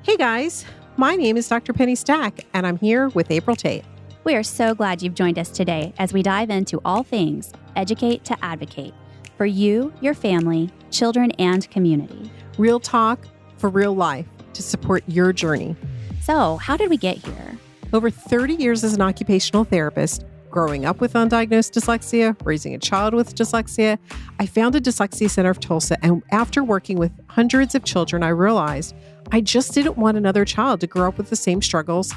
Hey guys, my name is Dr. Penny Stack, and I'm here with April Tate. We are so glad you've joined us today as we dive into all things educate to advocate for you, your family, children, and community. Real talk for real life to support your journey. So, how did we get here? Over 30 years as an occupational therapist, growing up with undiagnosed dyslexia, raising a child with dyslexia, I founded Dyslexia Center of Tulsa, and after working with hundreds of children, I realized I just didn't want another child to grow up with the same struggles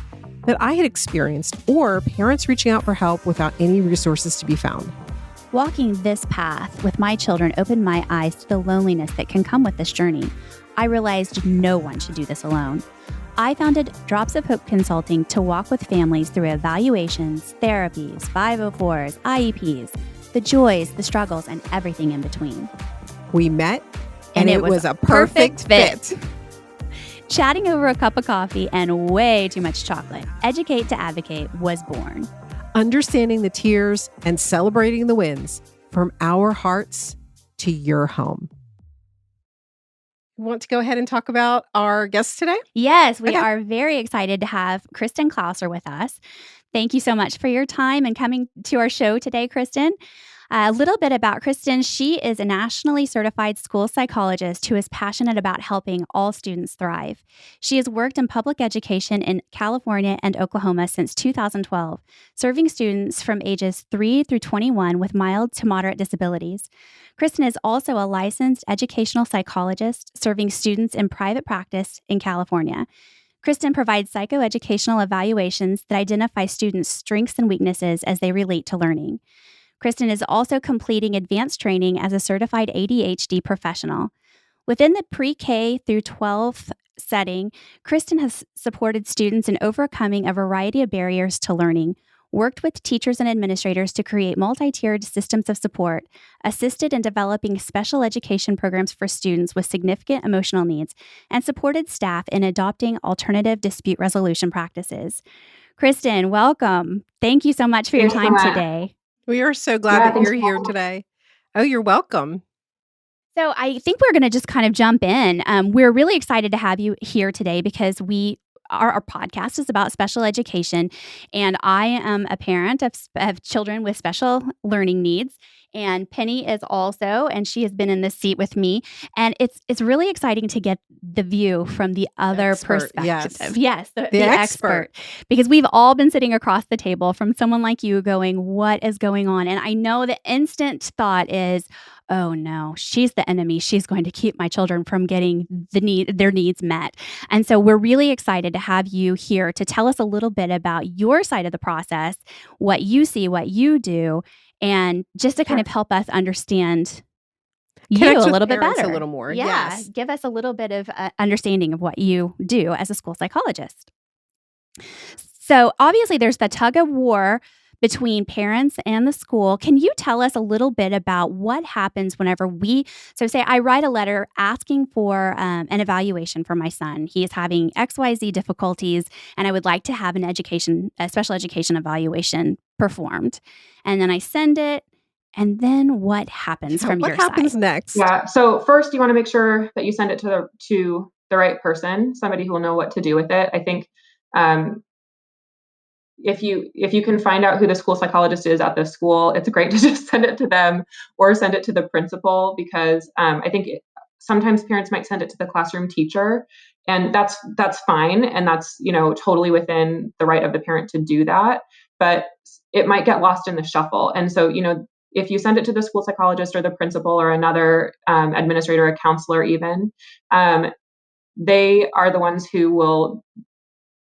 that I had experienced, or parents reaching out for help without any resources to be found. Walking this path with my children opened my eyes to the loneliness that can come with this journey. I realized no one should do this alone. I founded Drops of Hope Consulting to walk with families through evaluations, therapies, 504s, IEPs, the joys, the struggles, and everything in between. We met, and it was a perfect fit. Chatting over a cup of coffee and way too much chocolate, Educate to Advocate was born. Understanding the tears and celebrating the wins from our hearts to your home. You want to go ahead and talk about our guests today? Yes, we are very excited to have Kristin Clouser with us. Thank you so much for your time and coming to our show today, Kristin. A little bit about Kristin. She is a nationally certified school psychologist who is passionate about helping all students thrive. She has worked in public education in California and Oklahoma since 2012, serving students from ages 3 through 21 with mild to moderate disabilities. Kristin is also a licensed educational psychologist serving students in private practice in California. Kristin provides psychoeducational evaluations that identify students' strengths and weaknesses as they relate to learning. Kristin is also completing advanced training as a certified ADHD professional. Within the pre-K through 12 setting, Kristin has supported students in overcoming a variety of barriers to learning, worked with teachers and administrators to create multi-tiered systems of support, assisted in developing special education programs for students with significant emotional needs, and supported staff in adopting alternative dispute resolution practices. Kristin, welcome. Thank you so much for your time today. We are so glad that you're here today. Oh, you're welcome. So I think we're going to just kind of jump in. We're really excited to have you here today because our podcast is about special education, and I am a parent of children with special learning needs. And Penny is also, and she has been in this seat with me. And it's really exciting to get the view from the other perspective. Yes, the expert. Because we've all been sitting across the table from someone like you going, what is going on? And I know the instant thought is, oh no, she's the enemy. She's going to keep my children from getting their needs met. And so we're really excited to have you here to tell us a little bit about your side of the process, what you see, what you do, and just to kind of help us understand you a little bit better. A little more. Yeah. Yes. Give us a little bit of understanding of what you do as a school psychologist. So obviously there's the tug of war between parents and the school. Can you tell us a little bit about what happens whenever say I write a letter asking for an evaluation for my son. He is having XYZ difficulties, and I would like to have a special education evaluation performed. And then I send it. And then what happens from your side? What happens next? Yeah. So first, you want to make sure that you send it to the right person, somebody who will know what to do with it. I think if you can find out who the school psychologist is at the school, it's great to just send it to them or send it to the principal, because I think sometimes parents might send it to the classroom teacher, and that's fine, and that's totally within the right of the parent to do that. But it might get lost in the shuffle, and so if you send it to the school psychologist or the principal or another administrator, a counselor even, they are the ones who will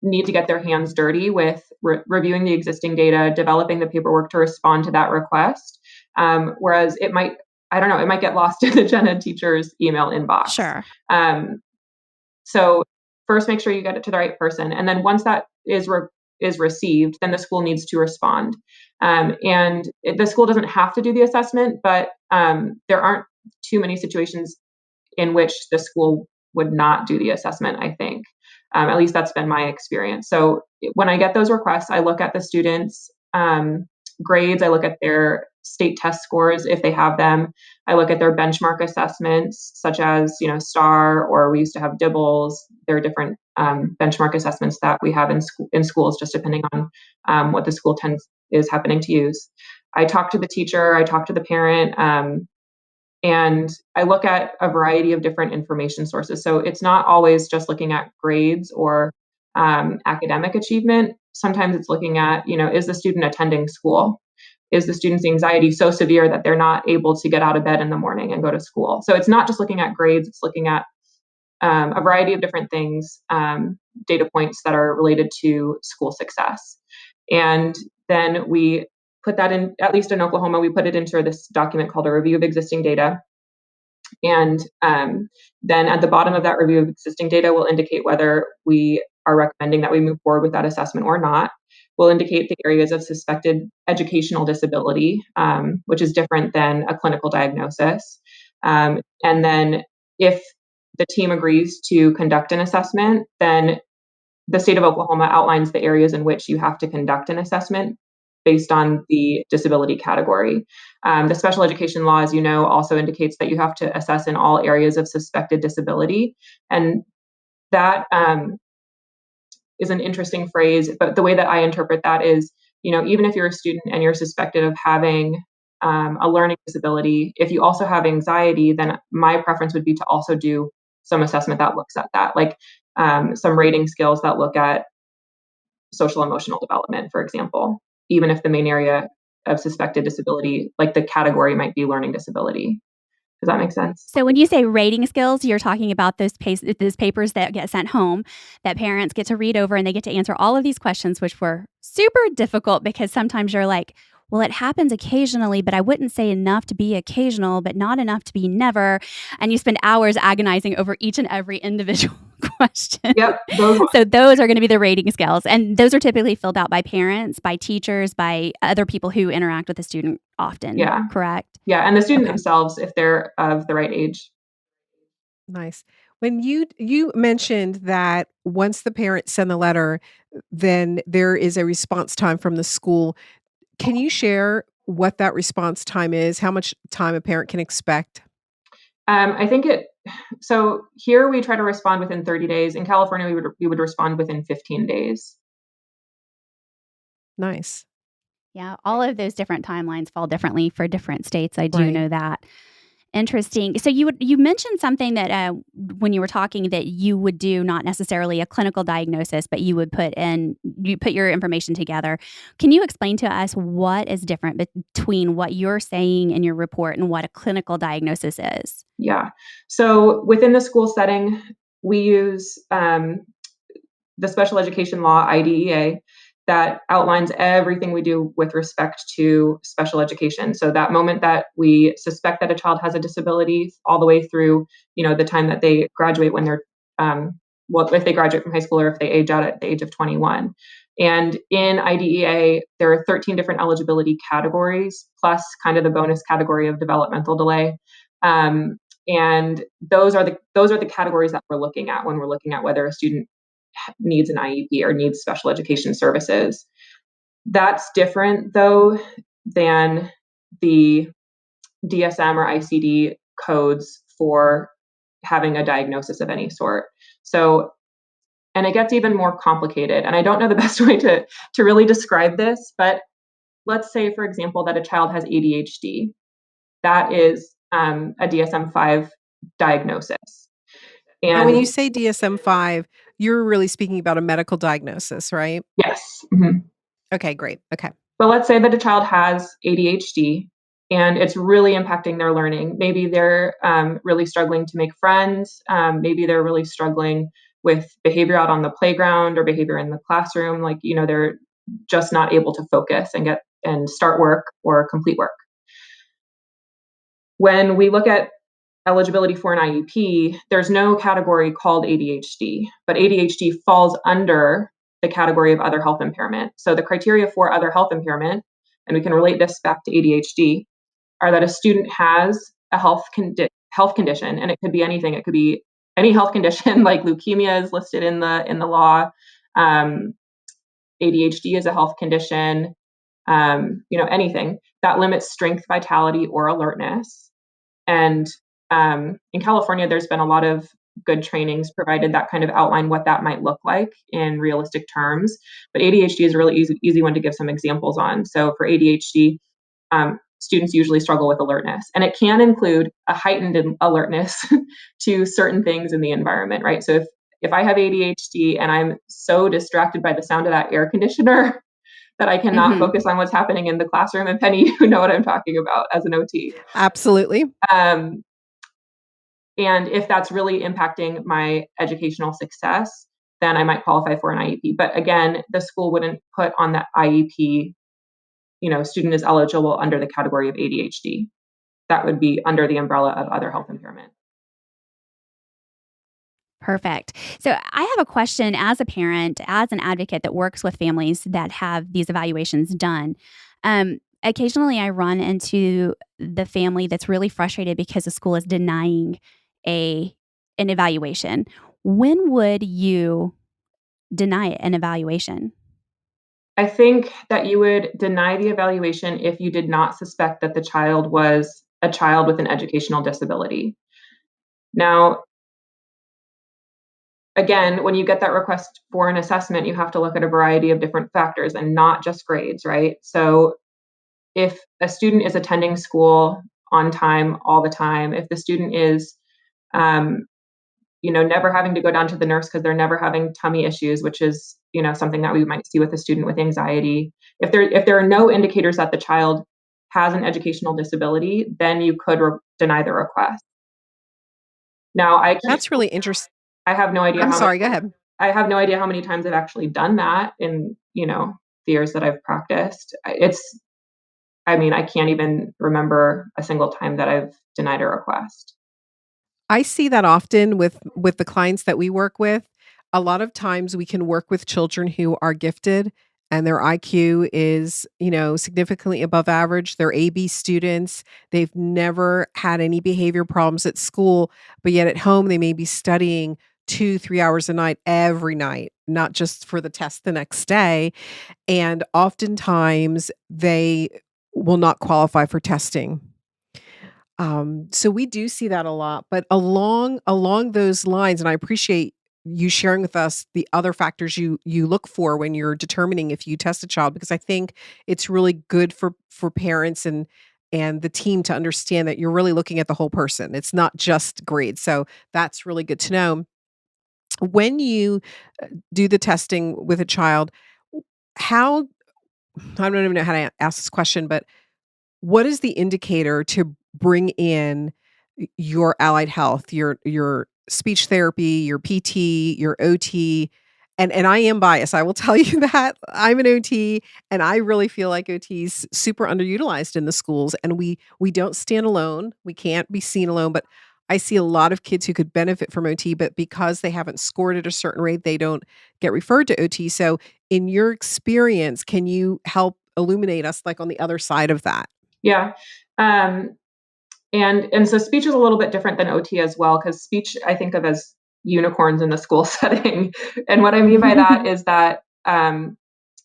need to get their hands dirty with reviewing the existing data, developing the paperwork to respond to that request. Whereas it might get lost in the gen ed teacher's email inbox. Sure. So first, make sure you get it to the right person. And then once that is received, then the school needs to respond. The school doesn't have to do the assessment, but there aren't too many situations in which the school would not do the assessment, I think. At least that's been my experience. So when I get those requests, I look at the students' grades, I look at their state test scores if they have them. I look at their benchmark assessments, such as, STAR, or we used to have DIBELS. There are different benchmark assessments that we have in schools, just depending on what the school is happening to use. I talk to the teacher, I talk to the parent, and I look at a variety of different information sources. So it's not always just looking at grades or academic achievement. Sometimes it's looking at, is the student attending school? Is the student's anxiety so severe that they're not able to get out of bed in the morning and go to school? So it's not just looking at grades, it's looking at a variety of different things, data points that are related to school success. And then we put that in, at least in Oklahoma, we put it into this document called a review of existing data. And then at the bottom of that review of existing data, we'll indicate whether we are recommending that we move forward with that assessment or not. We'll indicate the areas of suspected educational disability, which is different than a clinical diagnosis. And then if the team agrees to conduct an assessment, then the state of Oklahoma outlines the areas in which you have to conduct an assessment based on the disability category. The special education law, as you know, also indicates that you have to assess in all areas of suspected disability. And that is an interesting phrase, but the way that I interpret that is, even if you're a student and you're suspected of having a learning disability, if you also have anxiety, then my preference would be to also do some assessment that looks at that, like some rating skills that look at social emotional development, for example, even if the main area of suspected disability, like the category might be learning disability. Does that make sense? So when you say rating skills, you're talking about those papers that get sent home that parents get to read over, and they get to answer all of these questions, which were super difficult because sometimes you're like, well, it happens occasionally, but I wouldn't say enough to be occasional, but not enough to be never. And you spend hours agonizing over each and every individual question. Yep. So those are going to be the rating scales. And those are typically filled out by parents, by teachers, by other people who interact with the student often. Yeah. Correct? Yeah. And the student themselves, if they're of the right age. Nice. When you mentioned that once the parents send the letter, then there is a response time from the school. Can you share what that response time is? How much time a parent can expect? I think so here we try to respond within 30 days. In California, we would respond within 15 days. Nice. Yeah, all of those different timelines fall differently for different states. I do know that. Interesting. So you mentioned something that when you were talking that you would do not necessarily a clinical diagnosis, but you put your information together. Can you explain to us what is different between what you're saying in your report and what a clinical diagnosis is? Yeah. So within the school setting, we use the special education law, IDEA, that outlines everything we do with respect to special education. So that moment that we suspect that a child has a disability, all the way through, the time that they graduate when they're, if they graduate from high school or if they age out at the age of 21. And in IDEA, there are 13 different eligibility categories, plus kind of the bonus category of developmental delay. And those are the categories that we're looking at when we're looking at whether a student needs an IEP or needs special education services. That's different, though, than the DSM or ICD codes for having a diagnosis of any sort. So, and it gets even more complicated. And I don't know the best way to really describe this, but let's say, for example, that a child has ADHD. That is a DSM-5 diagnosis. And when you say DSM-5, you're really speaking about a medical diagnosis, right? Yes. Mm-hmm. Okay, great. Okay. But let's say that a child has ADHD and it's really impacting their learning. Maybe they're really struggling to make friends. Maybe they're really struggling with behavior out on the playground or behavior in the classroom. Like, they're just not able to focus and start work or complete work. When we look at eligibility for an IEP, there's no category called ADHD, but ADHD falls under the category of other health impairment. So the criteria for other health impairment, and we can relate this back to ADHD, are that a student has a health condition, and it could be anything. It could be any health condition, like leukemia is listed in the law. ADHD is a health condition. anything that limits strength, vitality, or alertness. And in California, there's been a lot of good trainings provided that kind of outline what that might look like in realistic terms. But ADHD is a really easy one to give some examples on. So for ADHD, students usually struggle with alertness, and it can include a heightened alertness to certain things in the environment, right? So if I have ADHD and I'm so distracted by the sound of that air conditioner that I cannot focus on what's happening in the classroom, and Penny, you know what I'm talking about as an OT. Absolutely. And if that's really impacting my educational success, then I might qualify for an IEP. But again, the school wouldn't put on that IEP, student is eligible under the category of ADHD. That would be under the umbrella of other health impairment. Perfect. So I have a question as a parent, as an advocate that works with families that have these evaluations done. Occasionally I run into the family that's really frustrated because the school is denying an evaluation. When would you deny an evaluation? I think that you would deny the evaluation if you did not suspect that the child was a child with an educational disability. Now, again, when you get that request for an assessment, you have to look at a variety of different factors and not just grades, right? So if a student is attending school on time all the time, if the student is never having to go down to the nurse because they're never having tummy issues, which is, something that we might see with a student with anxiety. If there are no indicators that the child has an educational disability, then you could deny the request. Now, That's really interesting. I have no idea. I'm sorry, go ahead. I have no idea how many times I've actually done that in, the years that I've practiced. I can't even remember a single time that I've denied a request. I see that often with the clients that we work with. A lot of times we can work with children who are gifted and their IQ is, significantly above average. They're AB students. They've never had any behavior problems at school, but yet at home they may be studying 2-3 hours a night every night, not just for the test the next day. And oftentimes they will not qualify for testing. So we do see that a lot, but along those lines, and I appreciate you sharing with us the other factors you look for when you're determining if you test a child, because I think it's really good for parents and the team to understand that you're really looking at the whole person. It's not just grades. So that's really good to know. When you do the testing with a child, how, I don't even know how to ask this question, but what is the indicator to bring in your allied health, your speech therapy, your PT, your OT? And I am biased. I will tell you that I'm an OT, and I really feel like OT is super underutilized in the schools, and we don't stand alone. We can't be seen alone, but I see a lot of kids who could benefit from OT, but because they haven't scored at a certain rate, they don't get referred to OT. So in your experience, can you help illuminate us like on the other side of that? Yeah. And so speech is a little bit different than OT as well, because speech I think of as unicorns in the school setting. And what I mean by that is that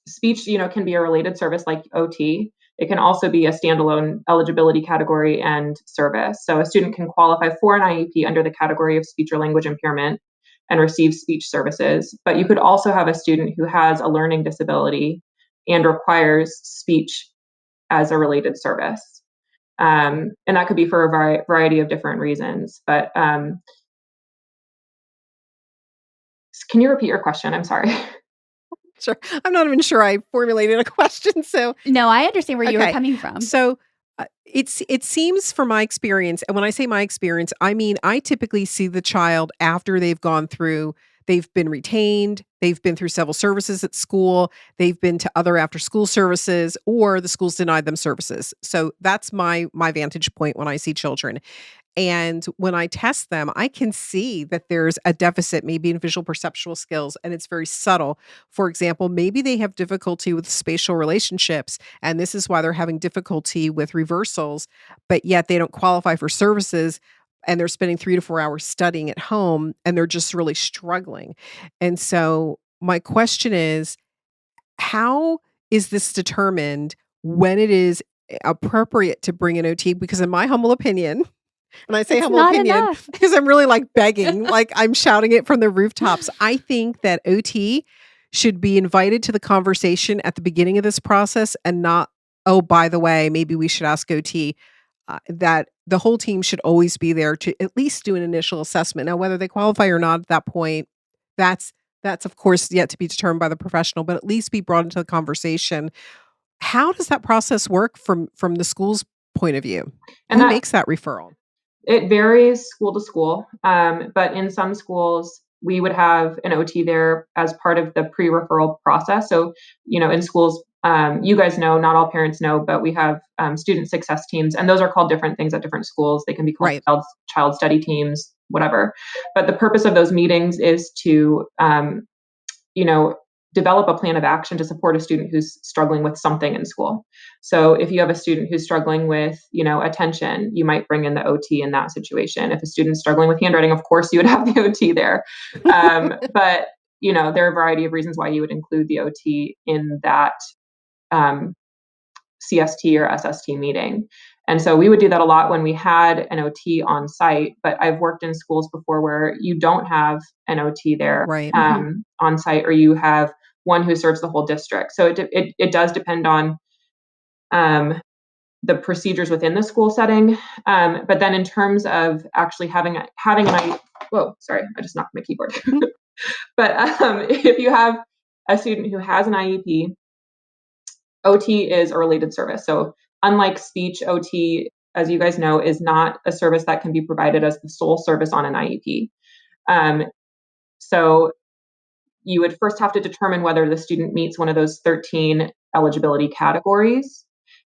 speech, can be a related service like OT. It can also be a standalone eligibility category and service. So a student can qualify for an IEP under the category of speech or language impairment and receive speech services. But you could also have a student who has a learning disability and requires speech as a related service. And that could be for a variety of different reasons. But can you repeat your question? I'm sorry. Sure. I'm not even sure I formulated a question. So no, I understand where you were coming from. So it seems from my experience, and when I say my experience, I mean, I typically see the child after they've gone through, they've been retained, they've been through several services at school, they've been to other after school services, or the school's denied them services. So that's my vantage point when I see children. And when I test them, I can see that there's a deficit, maybe in visual perceptual skills, and it's very subtle. For example, maybe they have difficulty with spatial relationships, and this is why they're having difficulty with reversals, but yet they don't qualify for services, and they're spending 3 to 4 hours studying at home, and they're just really struggling. And so my question is, how is this determined when it is appropriate to bring an OT, because in my humble opinion, and I say It's humble not opinion enough. because I'm really like begging, like I'm shouting it from the rooftops. I think that OT should be invited to the conversation at the beginning of this process and not, oh, by the way, maybe we should ask OT. That the whole team should always be there to at least do an initial assessment. Now, whether they qualify or not at that point, that's of course yet to be determined by the professional, but at least be brought into the conversation. How does that process work from the school's point of view? And Who that makes that referral? it varies school to school, but in some schools, we would have an OT there as part of the pre-referral process. So, in schools, you guys know, not all parents know, but we have student success teams, and those are called different things at different schools. They can be called Right. child study teams, whatever. But the purpose of those meetings is to, develop a plan of action to support a student who's struggling with something in school. So if you have a student who's struggling with, attention, you might bring in the OT in that situation. If a student's struggling with handwriting, of course you would have the OT there. But there are a variety of reasons why you would include the OT in that CST or SST meeting. And so we would do that a lot when we had an OT on site, but I've worked in schools before where you don't have an OT there Right. on site, or you have one who serves the whole district. So it does depend on the procedures within the school setting. But then in terms of actually having whoa, sorry, I just knocked my keyboard. But if you have a student who has an IEP, OT is a related service. So unlike speech, OT, as you guys know, is not a service that can be provided as the sole service on an IEP. So you would first have to determine whether the student meets one of those 13 eligibility categories.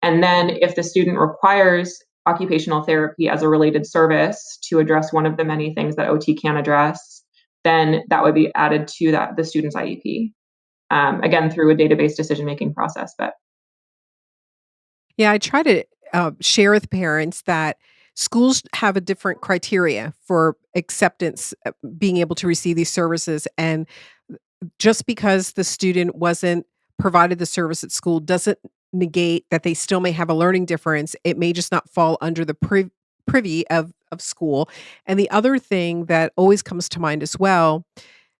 And then if the student requires occupational therapy as a related service to address one of the many things that OT can address, then that would be added to the student's IEP. Again, through a database decision-making process. But yeah, I try to share with parents that schools have a different criteria for acceptance, being able to receive these services. And just because the student wasn't provided the service at school doesn't negate that they still may have a learning difference. It may just not fall under the privy of school. And the other thing that always comes to mind as well,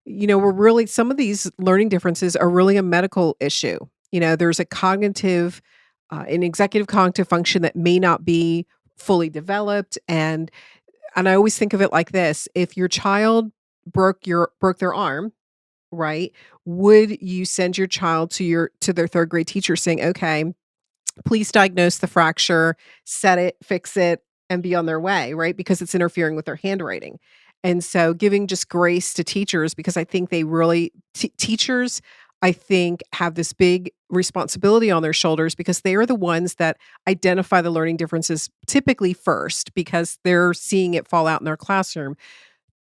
some of these learning differences are really a medical issue. There's a cognitive, an executive cognitive function that may not be fully developed. And I always think of it like this: if your child broke their arm, right? Would you send your child to their third grade teacher saying, okay, please diagnose the fracture, set it, fix it, and be on their way, right? Because it's interfering with their handwriting. And so giving just grace to teachers, because I think they really, teachers, I think, have this big responsibility on their shoulders because they are the ones that identify the learning differences typically first because they're seeing it fall out in their classroom.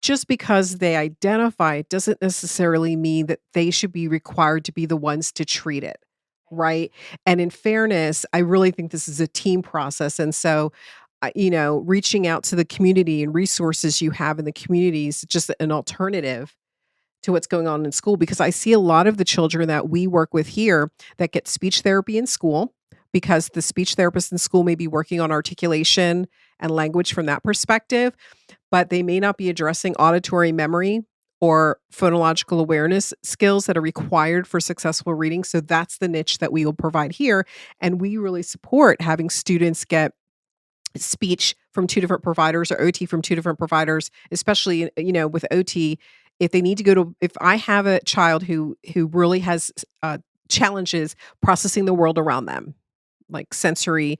Just because they identify it doesn't necessarily mean that they should be required to be the ones to treat it, right? And in fairness, I really think this is a team process. And so, reaching out to the community and resources you have in the communities, just an alternative to what's going on in school, because I see a lot of the children that we work with here that get speech therapy in school because the speech therapist in school may be working on articulation and language from that perspective, but they may not be addressing auditory memory or phonological awareness skills that are required for successful reading. So that's the niche that we will provide here. And we really support having students get speech from two different providers or OT from two different providers, especially, with OT. If they need to if I have a child who really has challenges processing the world around them, like sensory,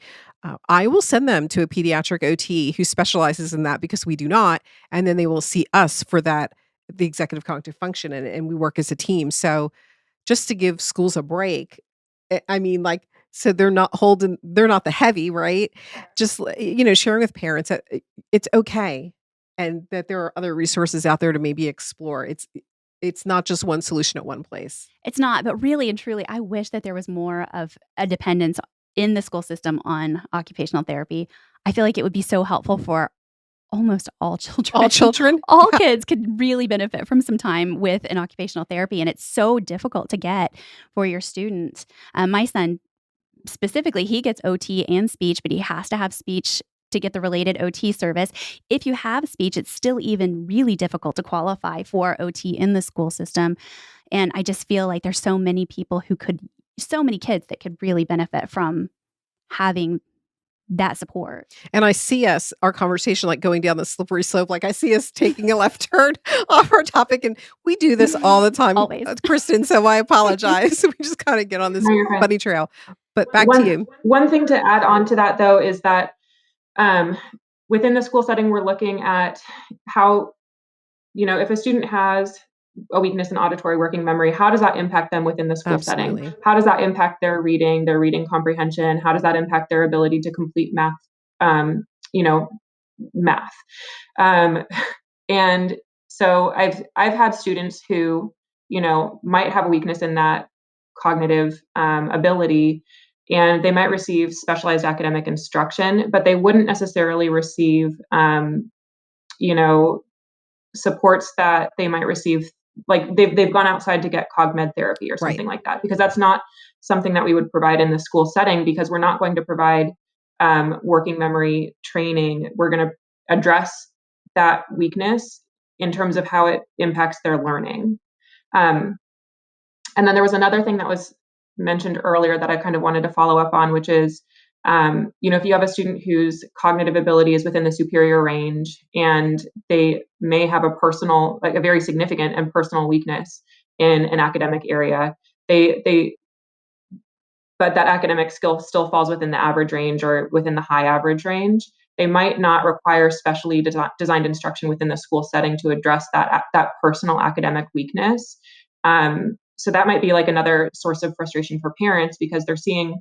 I will send them to a pediatric OT who specializes in that because we do not. And then they will see us for the executive cognitive function, and we work as a team. So just to give schools a break, so they're not the heavy, right? Just, sharing with parents that it's okay and that there are other resources out there to maybe explore. It's not just one solution at one place. It's not, but really and truly, I wish that there was more of a dependence in the school system on occupational therapy. I feel like it would be so helpful for almost all children. All children? All kids could really benefit from some time with an occupational therapy, and it's so difficult to get for your students. My son specifically, he gets OT and speech, but he has to have speech to get the related OT service. If you have speech, it's still even really difficult to qualify for OT in the school system. And I just feel like there's so many people so many kids that could really benefit from having that support. And I see our conversation, like going down the slippery slope. Like I see us taking a left turn off our topic, and we do this all the time, Always. Kristin. So I apologize. We just kind of get on this bunny trail. But back to you. One thing to add on to that, though, is that within the school setting, we're looking at how, if a student has a weakness in auditory working memory, how does that impact them within the school setting? How does that impact their reading comprehension? How does that impact their ability to complete math? Math. And so I've had students who, might have a weakness in that cognitive ability, and they might receive specialized academic instruction, but they wouldn't necessarily receive, supports that they might receive. Like they've gone outside to get cogmed therapy or something like that, because that's not something that we would provide in the school setting, because we're not going to provide working memory training. We're going to address that weakness in terms of how it impacts their learning. And then there was another thing that was mentioned earlier that I kind of wanted to follow up on, which is, if you have a student whose cognitive ability is within the superior range and they may have a very significant and personal weakness in an academic area, but that academic skill still falls within the average range or within the high average range, they might not require specially designed instruction within the school setting to address that personal academic weakness. So that might be like another source of frustration for parents, because they're seeing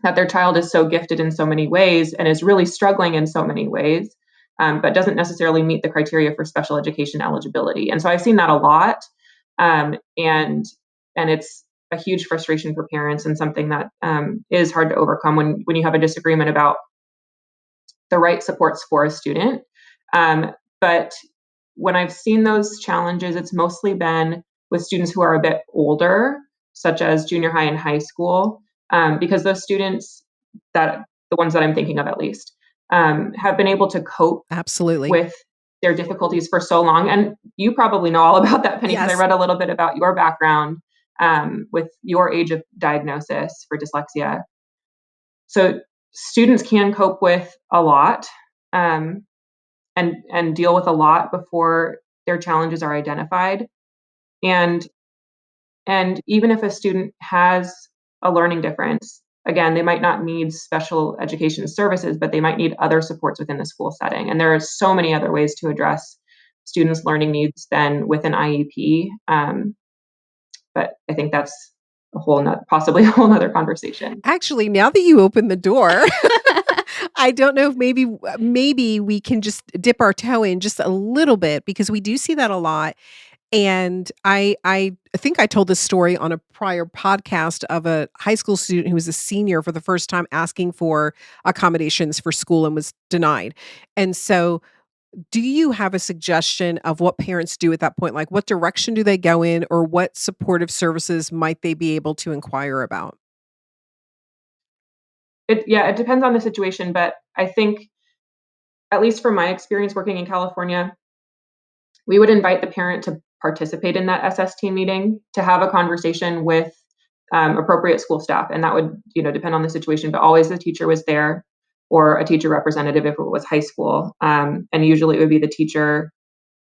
that their child is so gifted in so many ways and is really struggling in so many ways, but doesn't necessarily meet the criteria for special education eligibility. And so I've seen that a lot. And it's a huge frustration for parents, and something that is hard to overcome when you have a disagreement about the right supports for a student. But when I've seen those challenges, it's mostly been with students who are a bit older, such as junior high and high school. Because those students, the ones that I'm thinking of at least, have been able to cope with their difficulties for so long. And you probably know all about that, Penny, because I read a little bit about your background with your age of diagnosis for dyslexia. So students can cope with a lot and deal with a lot before their challenges are identified. And even if a student has a learning difference, again, they might not need special education services, but they might need other supports within the school setting. And there are so many other ways to address students' learning needs than with an IEP. But I think that's possibly a whole nother conversation. Actually, now that you open the door, I don't know if maybe we can just dip our toe in just a little bit, because we do see that a lot. And I think I told this story on a prior podcast of a high school student who was a senior for the first time asking for accommodations for school and was denied. And so do you have a suggestion of what parents do at that point? Like, what direction do they go in, or what supportive services might they be able to inquire about? It depends on the situation, but I think, at least from my experience working in California, we would invite the parent to participate in that SST meeting, to have a conversation with appropriate school staff. And that would, depend on the situation, but always the teacher was there, or a teacher representative if it was high school. And usually it would be the teacher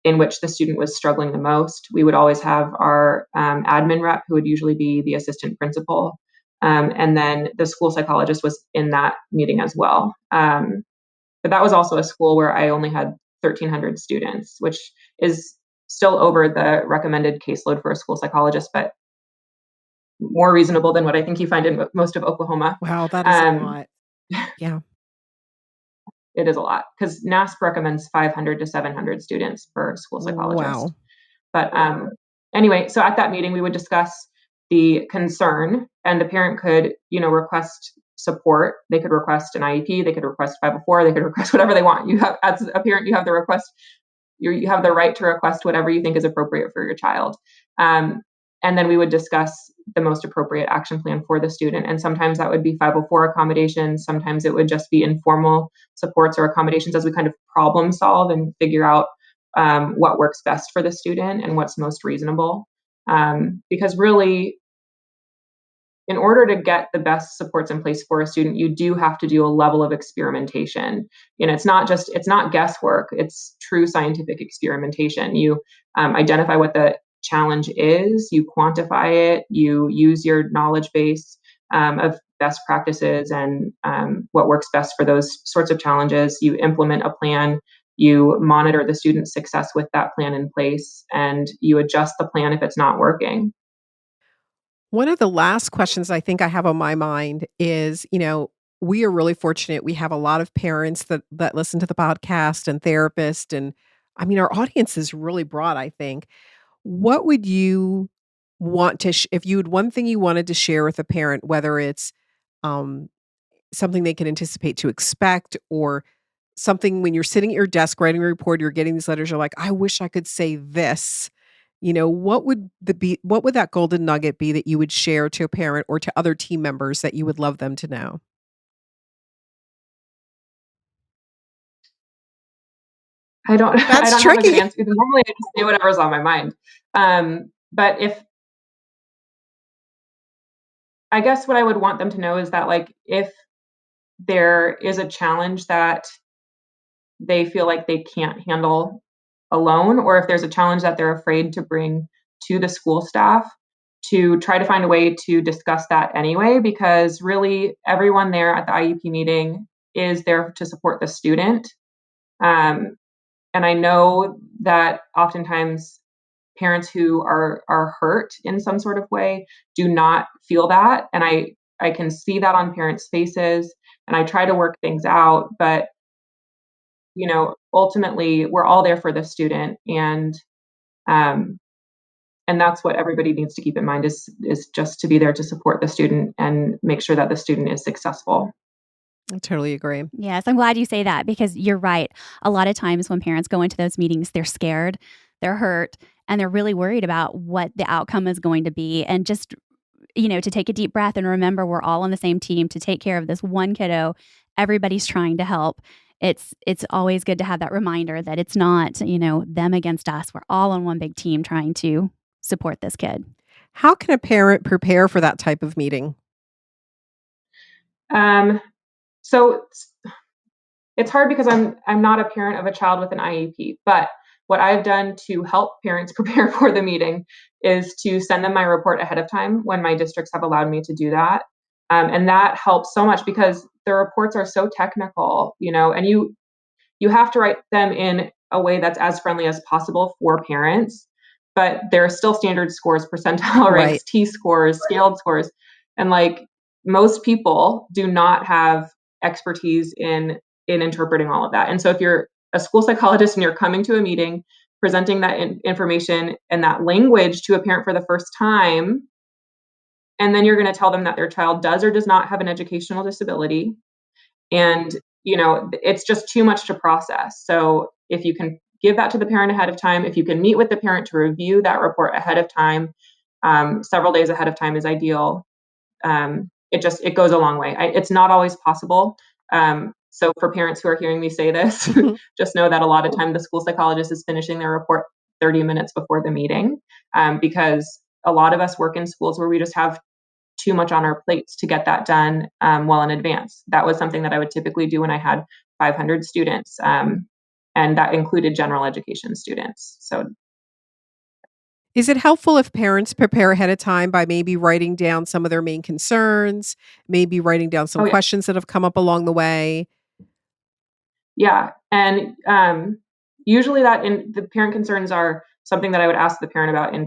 in which the student was struggling the most. We would always have our admin rep, who would usually be the assistant principal. And then the school psychologist was in that meeting as well. But that was also a school where I only had 1,300 students, which is still over the recommended caseload for a school psychologist, but more reasonable than what I think you find in most of Oklahoma. Wow, that is a lot. Yeah. It is a lot, because NASP recommends 500 to 700 students per school psychologist. Wow. But anyway, so at that meeting, we would discuss the concern, and the parent could, request support. They could request an IEP, they could request 504, they could request whatever they want. You have, as a parent, you have the request. You have the right to request whatever you think is appropriate for your child. And then we would discuss the most appropriate action plan for the student. And sometimes that would be 504 accommodations. Sometimes it would just be informal supports or accommodations as we kind of problem solve and figure out what works best for the student and what's most reasonable. Because really, in order to get the best supports in place for a student, you do have to do a level of experimentation. It's not guesswork, it's true scientific experimentation. You identify what the challenge is, you quantify it, you use your knowledge base of best practices and what works best for those sorts of challenges. You implement a plan, you monitor the student's success with that plan in place, and you adjust the plan if it's not working. One of the last questions I think I have on my mind is, we are really fortunate. We have a lot of parents that listen to the podcast and therapists. And I mean, our audience is really broad, I think. What would you want to, if you had one thing you wanted to share with a parent, whether it's um, something they can anticipate to expect or something when you're sitting at your desk writing a report, you're getting these letters, you're like, I wish I could say this. What would that golden nugget be that you would share to a parent or to other team members that you would love them to know? I That's don't have a good tricky. answer because normally I just say whatever's on my mind. But I guess what I would want them to know is that, like, if there is a challenge that they feel like they can't handle alone, or if there's a challenge that they're afraid to bring to the school staff, to try to find a way to discuss that anyway, because really everyone there at the IEP meeting is there to support the student. And I know that oftentimes parents who are hurt in some sort of way do not feel that. And I can see that on parents' faces, and I try to work things out, but ultimately we're all there for the student, um, and that's what everybody needs to keep in mind is just to be there to support the student and make sure that the student is successful. I totally agree. Yes, I'm glad you say that because you're right. A lot of times when parents go into those meetings, they're scared, they're hurt, and they're really worried about what the outcome is going to be. And just, to take a deep breath and remember we're all on the same team to take care of this one kiddo. Everybody's trying to help. It's always good to have that reminder that it's not, them against us. We're all on one big team trying to support this kid. How can a parent prepare for that type of meeting? So it's hard because I'm not a parent of a child with an IEP, but what I've done to help parents prepare for the meeting is to send them my report ahead of time when my districts have allowed me to do that. And that helps so much because the reports are so technical, and you have to write them in a way that's as friendly as possible for parents, but there are still standard scores, percentile ranks, Right. T-scores, scaled scores. And like most people do not have expertise in interpreting all of that. And so if you're a school psychologist and you're coming to a meeting, presenting that information and that language to a parent for the first time, and then you're going to tell them that their child does or does not have an educational disability, and it's just too much to process. So if you can give that to the parent ahead of time, if you can meet with the parent to review that report ahead of time, several days ahead of time is ideal. It goes a long way. It's not always possible. So for parents who are hearing me say this, just know that a lot of time the school psychologist is finishing their report 30 minutes before the meeting, because a lot of us work in schools where we just have too much on our plates to get that done well in advance. That was something that I would typically do when I had 500 students, and that included general education students. So Is it helpful if parents prepare ahead of time by maybe writing down some of their main concerns, maybe writing down some oh yeah, questions that have come up along the way? yeah, and usually the parent concerns are something that I would ask the parent about in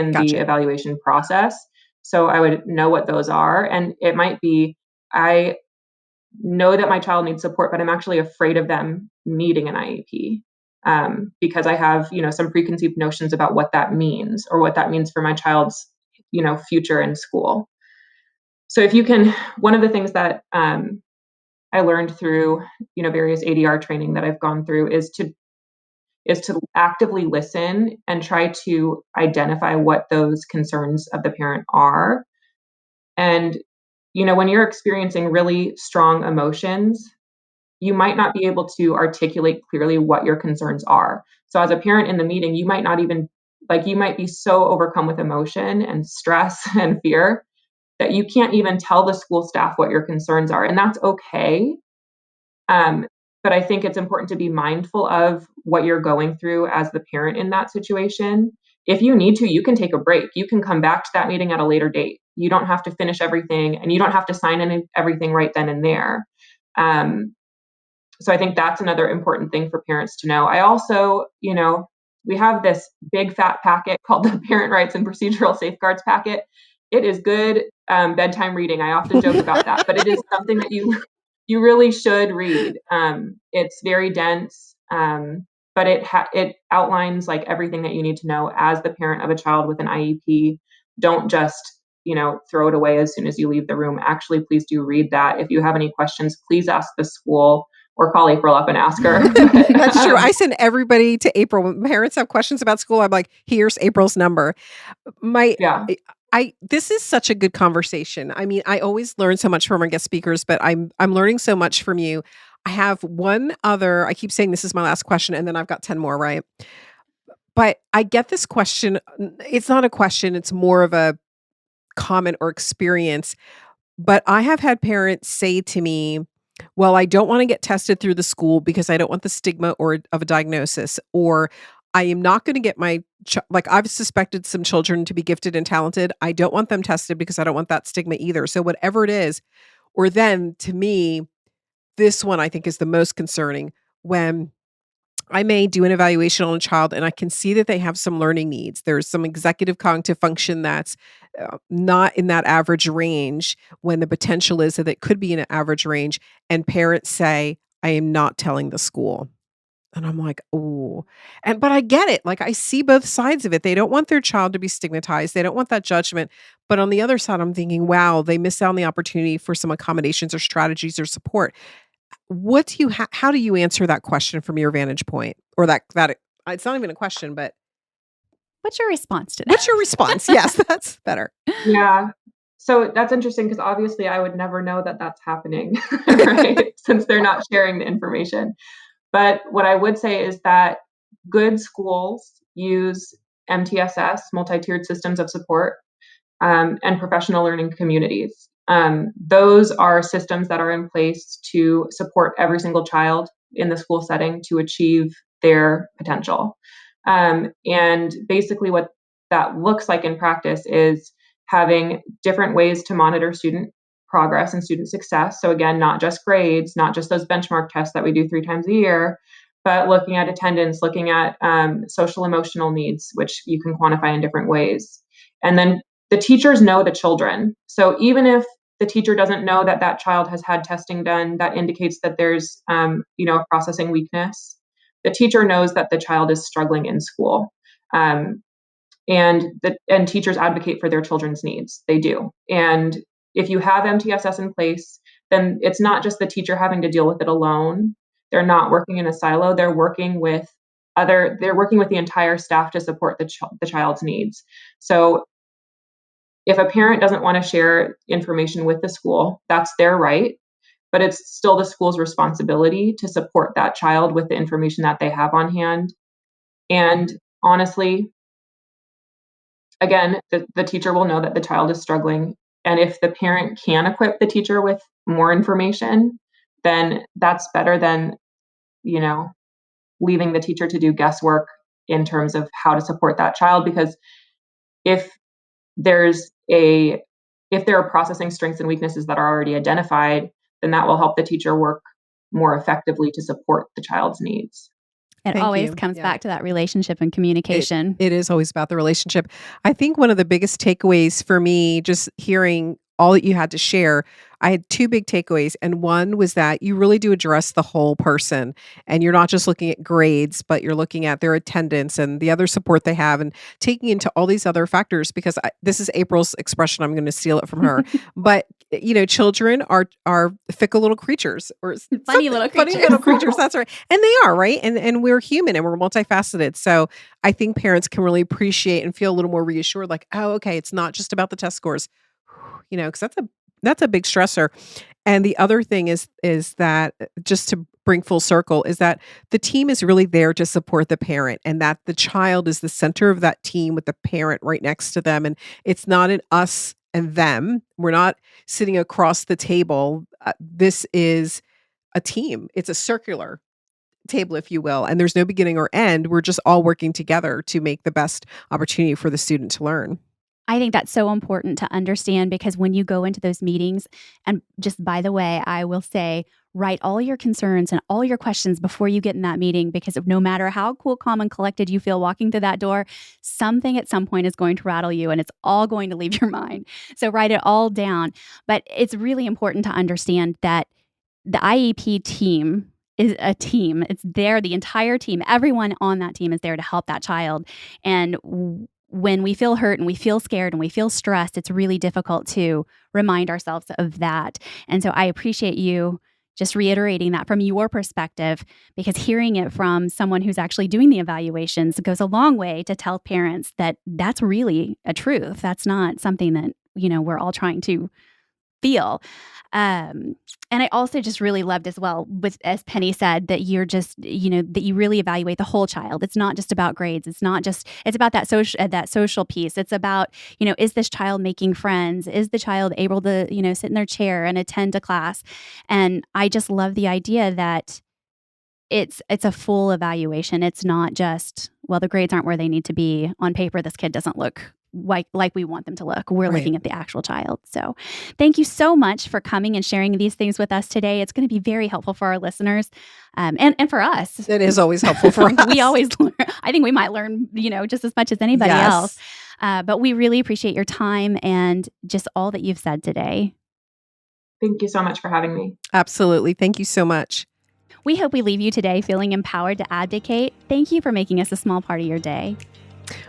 the Gotcha. evaluation process. So I would know what those are, and it might be I know that my child needs support, but I'm actually afraid of them needing an IEP, because I have, some preconceived notions about what that means or what that means for my child's, future in school. So if you can, one of the things that I learned through, various ADR training that I've gone through is is to actively listen and try to identify what those concerns of the parent are. And, when you're experiencing really strong emotions, you might not be able to articulate clearly what your concerns are. So as a parent in the meeting, you might not even, you might be so overcome with emotion and stress and fear that you can't even tell the school staff what your concerns are. And that's okay. But I think it's important to be mindful of what you're going through as the parent in that situation. If you need to, you can take a break. You can come back to that meeting at a later date. You don't have to finish everything, and you don't have to sign everything right then and there. So I think that's another important thing for parents to know. I also, we have this big fat packet called the Parent Rights and Procedural Safeguards packet. It is good bedtime reading. I often joke about that, but it is something that you really should read. It's very dense, but it outlines everything that you need to know as the parent of a child with an IEP. Don't just throw it away as soon as you leave the room. Actually, please do read that. If you have any questions, please ask the school or call April up and ask her. That's true. I send everybody to April. When parents have questions about school, I'm like, here's April's number. This is such a good conversation. I mean, I always learn so much from our guest speakers, but I'm learning so much from you. I have one other, I keep saying this is my last question, and then I've got 10 more, right? But I get this question. It's not a question. It's more of a comment or experience. But I have had parents say to me, well, I don't want to get tested through the school because I don't want the stigma of a diagnosis, or I am not going to get I've suspected some children to be gifted and talented. I don't want them tested because I don't want that stigma either. So whatever it is, or then to me, this one I think is the most concerning, when I may do an evaluation on a child and I can see that they have some learning needs. There's some executive cognitive function that's not in that average range, when the potential is that it could be in an average range. And parents say, I am not telling the school. And I'm like, oh, but I get it. I see both sides of it. They don't want their child to be stigmatized. They don't want that judgment. But on the other side, I'm thinking, wow, they miss out on the opportunity for some accommodations or strategies or support. How do you answer that question from your vantage point? Or that it's not even a question, but what's your response to that? What's your response? Yes, that's better. Yeah. So that's interesting, because obviously I would never know that that's happening, right? Since they're not sharing the information. But what I would say is that good schools use MTSS, multi-tiered systems of support, and professional learning communities. Those are systems that are in place to support every single child in the school setting to achieve their potential. And basically what that looks like in practice is having different ways to monitor student progress and student success. So again, not just grades, not just those benchmark tests that we do 3 times a year, but looking at attendance, looking at social emotional needs, which you can quantify in different ways. And then the teachers know the children. So even if the teacher doesn't know that that child has had testing done that indicates that there's a processing weakness, the teacher knows that the child is struggling in school. And teachers advocate for their children's needs. They do. And if you have MTSS in place, then it's not just the teacher having to deal with it alone. They're not working in a silo. They're working with the entire staff to support the child's needs. So if a parent doesn't want to share information with the school, that's their right, but it's still the school's responsibility to support that child with the information that they have on hand. And honestly, again, the teacher will know that the child is struggling. And if the parent can equip the teacher with more information, then that's better than, leaving the teacher to do guesswork in terms of how to support that child. Because if there are processing strengths and weaknesses that are already identified, then that will help the teacher work more effectively to support the child's needs. It always comes back to that relationship and communication. It is always about the relationship. I think one of the biggest takeaways for me, just hearing all that you had to share, I had two big takeaways. And one was that you really do address the whole person. And you're not just looking at grades, but you're looking at their attendance and the other support they have and taking into all these other factors. Because this is April's expression. I'm going to steal it from her. But, children are fickle little creatures or funny little creatures. That's right. And they are, right? And we're human and we're multifaceted. So I think parents can really appreciate and feel a little more reassured, like, oh, okay, it's not just about the test scores, because that's a big stressor. And the other thing is that, just to bring full circle, is that the team is really there to support the parent, and that the child is the center of that team with the parent right next to them. And it's not an us and them. We're not sitting across the table. This is a team. It's a circular table, if you will, and there's no beginning or end. We're just all working together to make the best opportunity for the student to learn. I think that's so important to understand, because when you go into those meetings, and just by the way, I will say, write all your concerns and all your questions before you get in that meeting, because no matter how cool, calm, and collected you feel walking through that door, something at some point is going to rattle you and it's all going to leave your mind. So write it all down. But it's really important to understand that the IEP team is a team. It's there, the entire team, everyone on that team is there to help that child. And when we feel hurt and we feel scared and we feel stressed, it's really difficult to remind ourselves of that. And so I appreciate you just reiterating that from your perspective, because hearing it from someone who's actually doing the evaluations goes a long way to tell parents that that's really a truth. That's not something that, we're all trying to feel. And I also just really loved as well, as Penny said, that you're just, that you really evaluate the whole child. It's not just about grades. It's about that social piece. It's about, is this child making friends? Is the child able to, sit in their chair and attend a class? And I just love the idea that it's a full evaluation. It's not just, well, the grades aren't where they need to be on paper. This kid doesn't look like we want them to look. We're looking at the actual child. So thank you so much for coming and sharing these things with us today. It's going to be very helpful for our listeners and for us. It is always helpful for us. We always learn. I think we might learn, just as much as anybody else. But we really appreciate your time and just all that you've said today. Thank you so much for having me. Absolutely. Thank you so much. We hope we leave you today feeling empowered to advocate. Thank you for making us a small part of your day.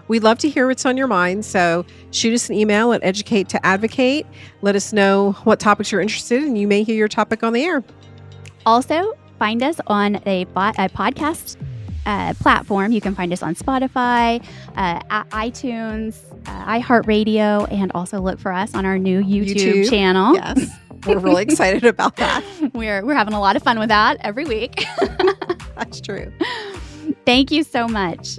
We'd love to hear what's on your mind. So shoot us an email at educate2advocate. Let us know what topics you're interested in. You may hear your topic on the air. Also, find us on a podcast platform. You can find us on Spotify, iTunes, iHeartRadio, and also look for us on our new YouTube channel. Yes, we're really excited about that. We're having a lot of fun with that every week. That's true. Thank you so much.